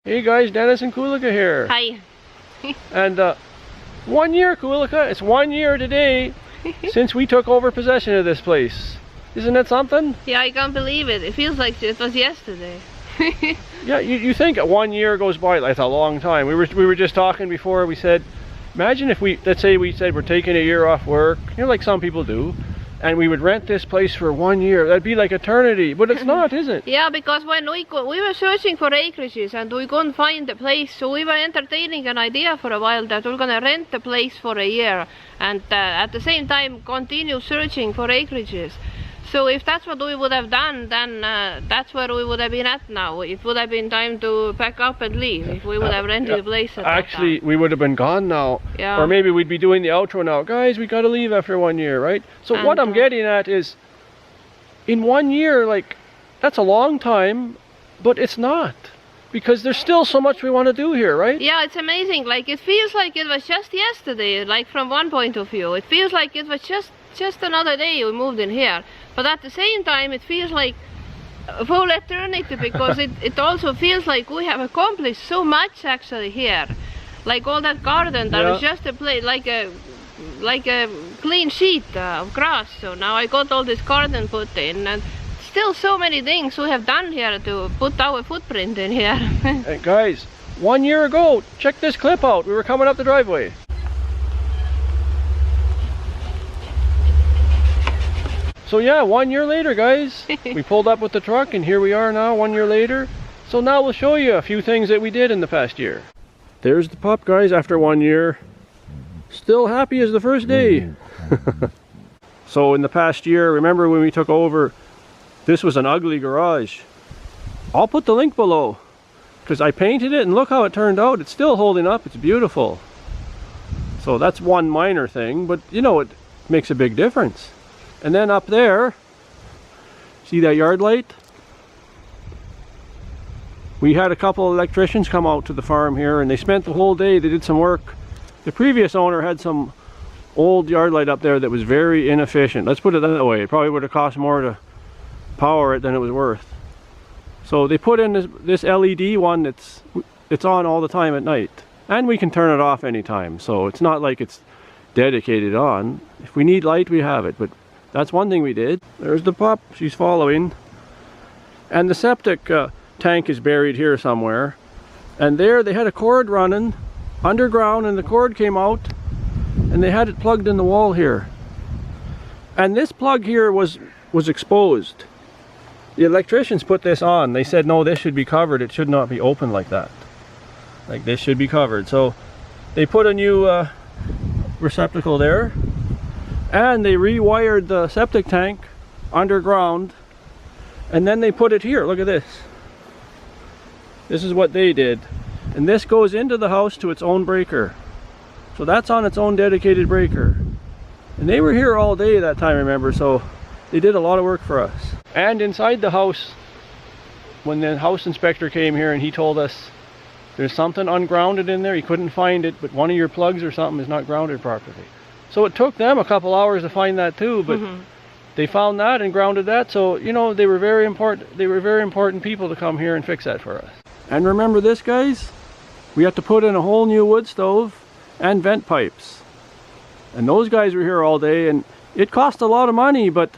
Hey guys, Dennis and Kulika here. Hi. And 1 year, Kulika. It's 1 year today since we took over possession of this place. Isn't it something? Yeah, I can't believe it. It feels like it was yesterday. Yeah, you think 1 year goes by, like a long time. We were just talking before. We said, imagine if let's say we said we're taking a year off work, you know, like some people do, and we would rent this place for 1 year. That'd be like eternity, but it's not, is it? Yeah, because when we were searching for acreages and we couldn't find the place, so we were entertaining an idea for a while that we're gonna rent the place for a year and at the same time continue searching for acreages. So if that's what we would have done, then that's where we would have been at now. It would have been time to pack up and leave if we would have rented a place at that Actually, time. we would have been gone now. Yeah. Or maybe we'd be doing the outro now. Guys, we gotta leave after 1 year, right? So And, what I'm getting at is, in 1 year, like, that's a long time, but it's not. Because there's still so much we want to do here, right? Yeah, it's amazing. Like, it feels like it was just yesterday, like from one point of view. It feels like it was just another day we moved in here. But at the same time, it feels like a whole eternity because it also feels like we have accomplished so much actually here. Like all that garden, that was just a place, like a clean sheet of grass. So now I got all this garden put in, and still so many things we have done here to put our footprint in here. Hey guys, 1 year ago, check this clip out. We were coming up the driveway. So yeah, 1 year later, guys, we pulled up with the truck and here we are now 1 year later. So now we'll show you a few things that we did in the past year. There's the pup, guys, after 1 year. Still happy as the first day. So in the past year, remember when we took over, this was an ugly garage. I'll put the link below because I painted it and look how it turned out. It's still holding up. It's beautiful. So that's one minor thing, but you know, it makes a big difference. And then up there, see that yard light? We had a couple of electricians come out to the farm here and they spent the whole day, they did some work. The previous owner had some old yard light up there that was very inefficient. Let's put it that way. It probably would have cost more to power it than it was worth. So they put in this LED one it's on all the time at night. And we can turn it off anytime. So it's not like it's dedicated on. If we need light, we have it. But that's one thing we did. There's the pup, she's following. And the septic tank is buried here somewhere. And there they had a cord running underground and the cord came out and they had it plugged in the wall here. And this plug here was exposed. The electricians put this on. They said, no, this should be covered. It should not be open like that. Like this should be covered. So they put a new receptacle there. And they rewired the septic tank underground and then they put it here. Look at this. This is what they did. And this goes into the house to its own breaker. So that's on its own dedicated breaker. And they were here all day that time, remember, so they did a lot of work for us. And inside the house, when the house inspector came here and he told us there's something ungrounded in there, he couldn't find it, but one of your plugs or something is not grounded properly. So it took them a couple hours to find that too, but they found that and grounded that. So, you know, they were very important people to come here and fix that for us. And remember this, guys? We had to put in a whole new wood stove and vent pipes. And those guys were here all day and it cost a lot of money, but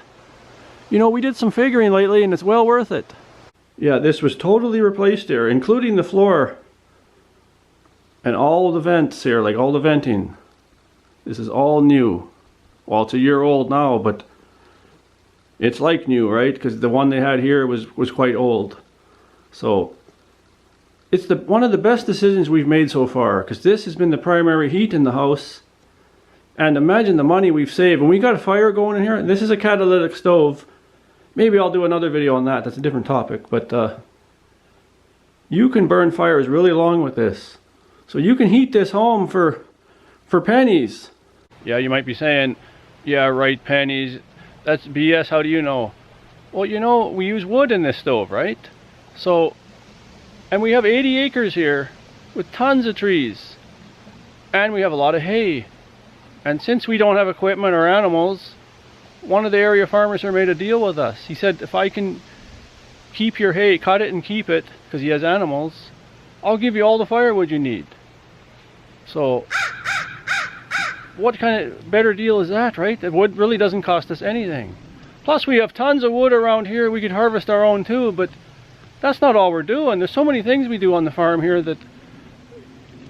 you know, we did some figuring lately and it's well worth it. Yeah, this was totally replaced here, including the floor and all the vents here, like all the venting. This is all new. Well, it's a year old now, but it's like new, right? Because the one they had here was quite old. So it's one of the best decisions we've made so far, because this has been the primary heat in the house. And imagine the money we've saved. And we got a fire going in here. This is a catalytic stove. Maybe I'll do another video on that. That's a different topic. But you can burn fires really long with this. So you can heat this home for pennies. Yeah, you might be saying, yeah, right, pennies. That's BS. How do you know? Well, you know, we use wood in this stove, right? So, and we have 80 acres here with tons of trees. And we have a lot of hay. And since we don't have equipment or animals, one of the area farmers here made a deal with us. He said, if I can keep your hay, cut it and keep it, because he has animals, I'll give you all the firewood you need. So, what kind of better deal is that, right? The wood really doesn't cost us anything. Plus, we have tons of wood around here. We could harvest our own too, but that's not all we're doing. There's so many things we do on the farm here that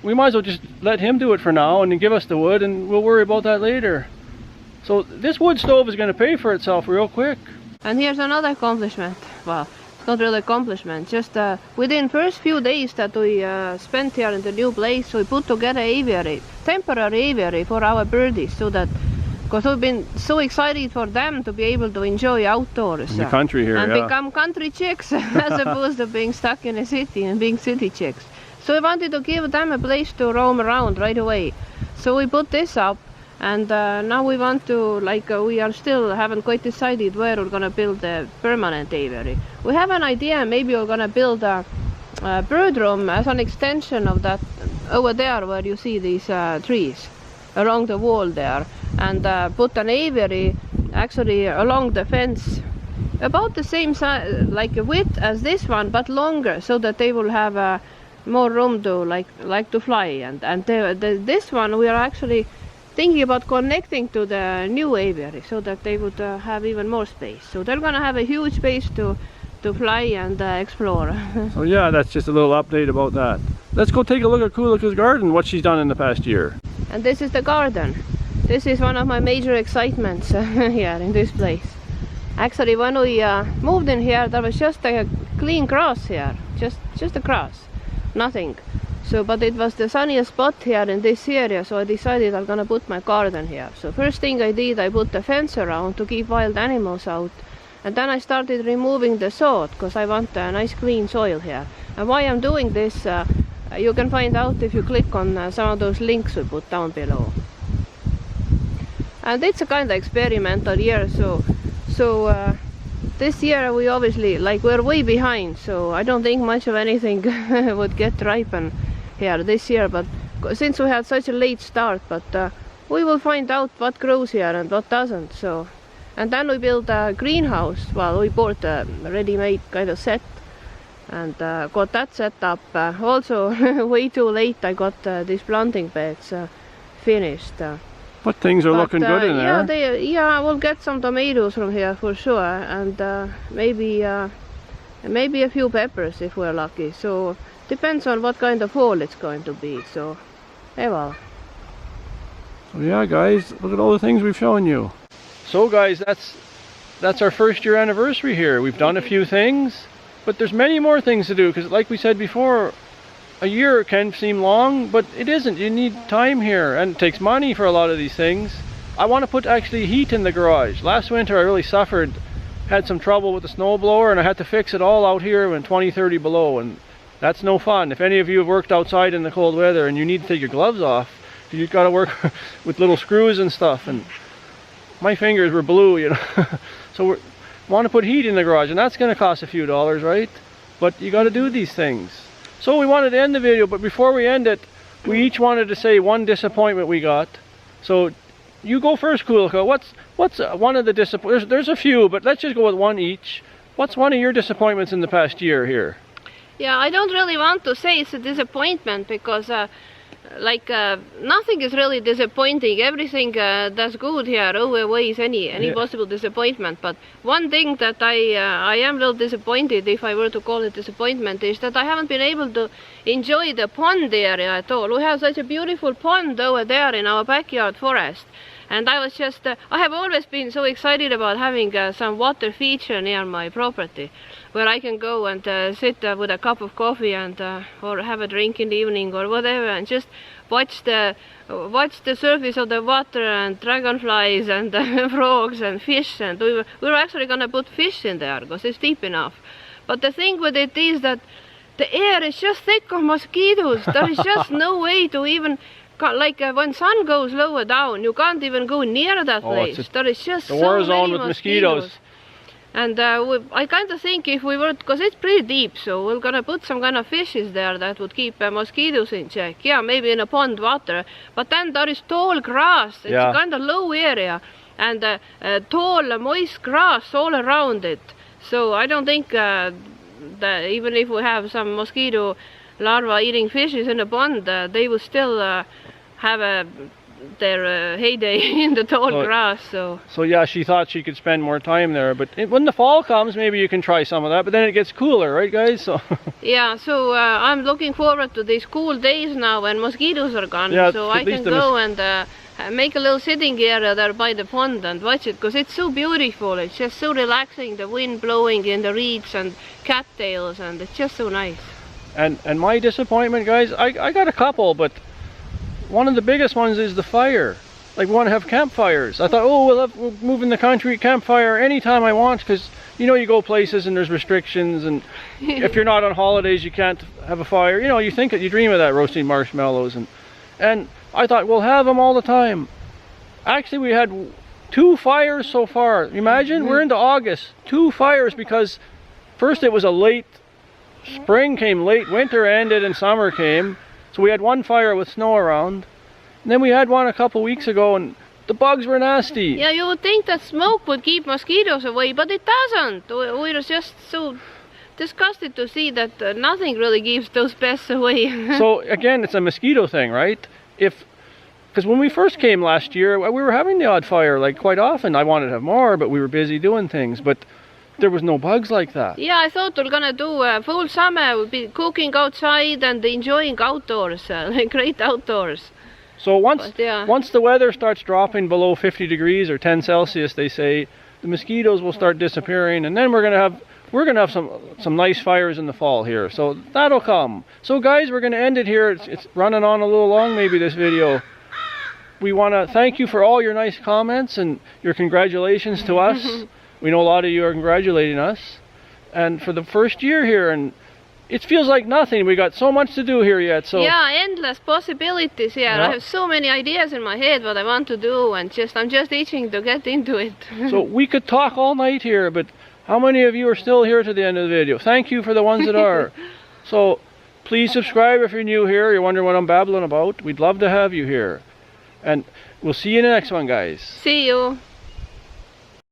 we might as well just let him do it for now and then give us the wood, and we'll worry about that later. So this wood stove is going to pay for itself real quick. And here's another accomplishment. Well, it's not really accomplishment. Just within first few days that we spent here in the new place, we put together aviary, temporary aviary for our birdies, so that, because we've been so excited for them to be able to enjoy outdoors. In the country here, and yeah. become country chicks as opposed to being stuck in a city and being city chicks. So we wanted to give them a place to roam around right away. So we put this up, and now we want to, we are still haven't quite decided where we're gonna build a permanent aviary. We have an idea, maybe we're gonna build a bird room as an extension of that over there where you see these trees along the wall there, and put an aviary actually along the fence about the same size, like a width as this one, but longer, so that they will have more room to like to fly. And this one we are actually thinking about connecting to the new aviary, so that they would have even more space. So they're gonna have a huge space to fly and explore. So yeah, that's just a little update about that. Let's go take a look at Kulika's garden, what she's done in the past year. And this is the garden. This is one of my major excitements here in this place. Actually, when we moved in here, there was just a clean grass here, just a grass, nothing. So, but it was the sunniest spot here in this area, so I decided I'm gonna put my garden here. So first thing I did, I put the fence around to keep wild animals out, and then I started removing the sod, because I want a nice clean soil here. And why I'm doing this, you can find out if you click on some of those links we put down below. And it's a kind of experimental year, so this year we obviously, we're way behind, so I don't think much of anything would get ripen here this year, but since we had such a late start, but we will find out what grows here and what doesn't. So, and then we built a greenhouse. Well, we bought a ready-made kind of set and got that set up. Also way too late I got these planting beds finished. But things are looking good in there. Yeah, we'll get some tomatoes from here for sure, and maybe a few peppers if we're lucky. So depends on what kind of fall it's going to be. So, hey, well. So yeah, guys, look at all the things we've shown you. So guys, that's our first year anniversary here. We've done a few things, but there's many more things to do, because like we said before, a year can seem long, but it isn't. You need time here, and it takes money for a lot of these things. I want to put actually heat in the garage. Last winter I really suffered, had some trouble with the snowblower, and I had to fix it all out here when 20-30 below, and that's no fun. If any of you have worked outside in the cold weather and you need to take your gloves off, you've got to work with little screws and stuff, and my fingers were blue, you know. So we want to put heat in the garage, and that's going to cost a few dollars, right? But you got to do these things. So we wanted to end the video, but before we end it, we each wanted to say one disappointment we got. So you go first, Kulika. What's one of the disappointments? There's a few, but let's just go with one each. What's one of your disappointments in the past year here? Yeah, I don't really want to say it's a disappointment, because nothing is really disappointing. Everything that's good here outweighs any possible disappointment. But one thing that I am a little disappointed, if I were to call it disappointment, is that I haven't been able to enjoy the pond area at all. We have such a beautiful pond over there in our backyard forest, and I was just I have always been so excited about having some water feature near my property, where I can go and sit with a cup of coffee and or have a drink in the evening or whatever, and just watch the surface of the water and dragonflies and frogs and fish. And we were actually gonna put fish in there because it's deep enough. But the thing with it is that the air is just thick of mosquitoes. There is just no way to even, when sun goes lower down, you can't even go near that place. There is just so war zone many with mosquitoes. And I kind of think if we were, because it's pretty deep, so we're gonna put some kind of fishes there that would keep mosquitoes in check. Yeah, maybe in a pond water, but then there is tall grass. It's a kind of low area, and tall moist grass all around it. So I don't think that even if we have some mosquito larva-eating fishes in the pond, they will still have their heyday in the tall grass. So yeah, she thought she could spend more time there. But when the fall comes, maybe you can try some of that. But then it gets cooler, right, guys? So yeah, so I'm looking forward to these cool days now when mosquitoes are gone. Yeah, so I can go and make a little sitting area there by the pond and watch it, because it's so beautiful. It's just so relaxing, the wind blowing in the reeds and cattails, and it's just so nice. And my disappointment, guys, I got a couple, but one of the biggest ones is the fire. Like, we want to have campfires. I thought, oh, we'll move in the country, campfire anytime I want, because you know, you go places and there's restrictions, and if you're not on holidays you can't have a fire. You know, you think that, you dream of that, roasting marshmallows, and I thought we'll have them all the time. Actually, we had 2 fires so far. Imagine, we're into August, 2 fires, because first it was a late spring came, late winter ended and summer came. So we had 1 fire with snow around. And then we had one a couple weeks ago, and the bugs were nasty. Yeah, you would think that smoke would keep mosquitoes away, but it doesn't. We were just so disgusted to see that nothing really keeps those pests away. So again, it's a mosquito thing, right? Because when we first came last year, we were having the odd fire, like, quite often. I wanted to have more, but we were busy doing things. But there was no bugs like that. Yeah, I thought we were gonna do full summer. We'll be cooking outside and enjoying outdoors, like great outdoors. So once the weather starts dropping below 50 degrees or 10 Celsius, they say, the mosquitoes will start disappearing, and then we're gonna have some nice fires in the fall here. So that'll come. So guys, we're gonna end it here. It's running on a little long, maybe, this video. We want to thank you for all your nice comments and your congratulations to us. We know a lot of you are congratulating us. And for the first year here, and it feels like nothing. We got so much to do here yet. So yeah, endless possibilities here. Yeah. I have so many ideas in my head what I want to do, and I'm just itching to get into it. So we could talk all night here, but how many of you are still here to the end of the video? Thank you for the ones that are. So please subscribe if you're new here. You're wondering what I'm babbling about. We'd love to have you here. And we'll see you in the next one, guys. See you.